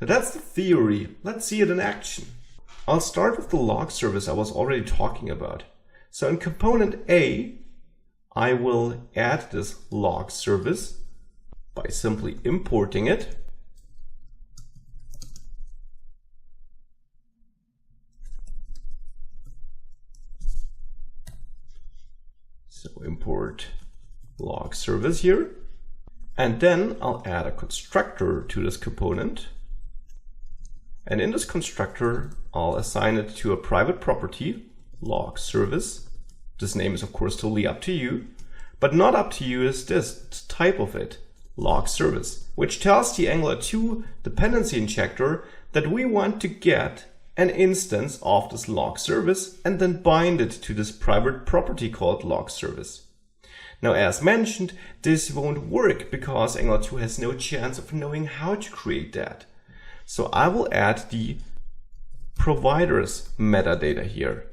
But that's the theory. Let's see it in action. I'll start with the log service I was already talking about. So in component A, I will add this log service by simply importing it. So import log service here. And then I'll add a constructor to this component. And in this constructor, I'll assign it to a private property, log service. This name is of course totally up to you, but not up to you is this type of it, log service, which tells the Angular 2 dependency injector that we want to get an instance of this log service and then bind it to this private property called log service. Now, as mentioned, this won't work because Angular 2 has no chance of knowing how to create that. So I will add the provider's metadata here.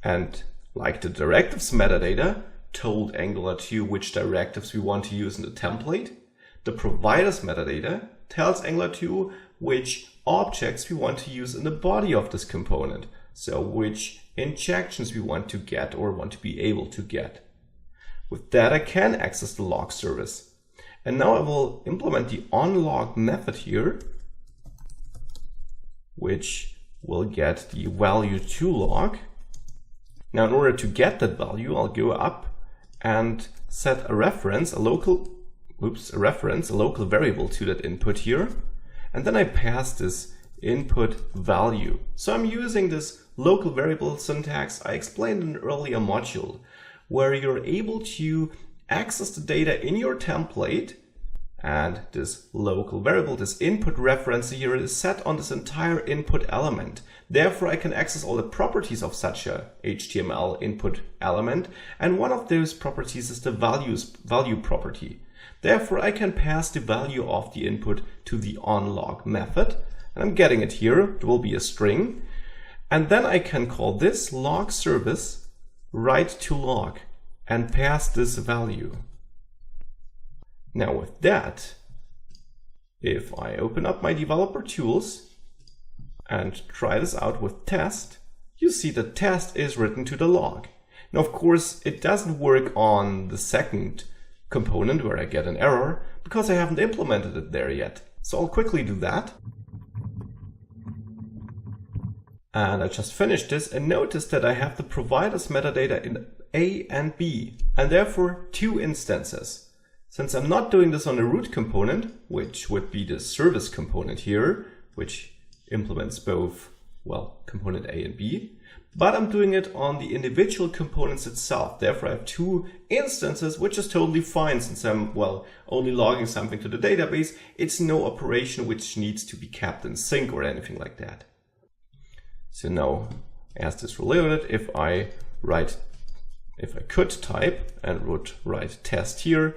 And like the directives metadata told Angular 2 which directives we want to use in the template, the provider's metadata tells Angular 2 which objects we want to use in the body of this component. So which injections we want to get or want to be able to get. With that, I can access the log service. And now I will implement the onLog method here, which will get the value to log. Now, in order to get that value, I'll go up and set a reference, a local variable to that input here. And then I pass this input value. So I'm using this local variable syntax I explained in an earlier module, where you're able to access the data in your template, and this local variable, this input reference here, is set on this entire input element. Therefore, I can access all the properties of such a HTML input element, and one of those properties is the value property. Therefore, I can pass the value of the input to the onLog method, and I'm getting it here. It will be a string, and then I can call this log service write to log and pass this value. Now with that, if I open up my developer tools and try this out with test, you see that test is written to the log. Now of course it doesn't work on the second component where I get an error because I haven't implemented it there yet. So I'll quickly do that. And I just finished this and notice that I have the provider's metadata in A and B, and therefore two instances. Since I'm not doing this on a root component, which would be the service component here, which implements both, well, component A and B, but I'm doing it on the individual components itself. Therefore, I have two instances, which is totally fine since I'm, well, only logging something to the database. It's no operation which needs to be kept in sync or anything like that. So now, as this reloaded, if I could type and would write test here,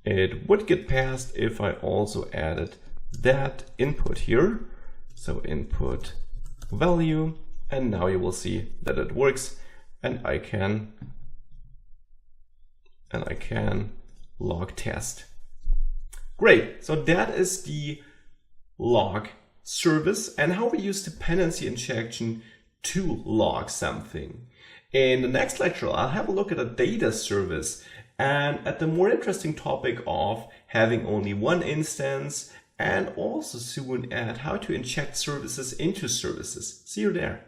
it would get passed if I also added that input here. So input value, and now you will see that it works, and I can log test. Great, so that is the log service and how we use dependency injection to log something. In the next lecture, I'll have a look at a data service and at the more interesting topic of having only one instance, and also soon at how to inject services into services. See you there.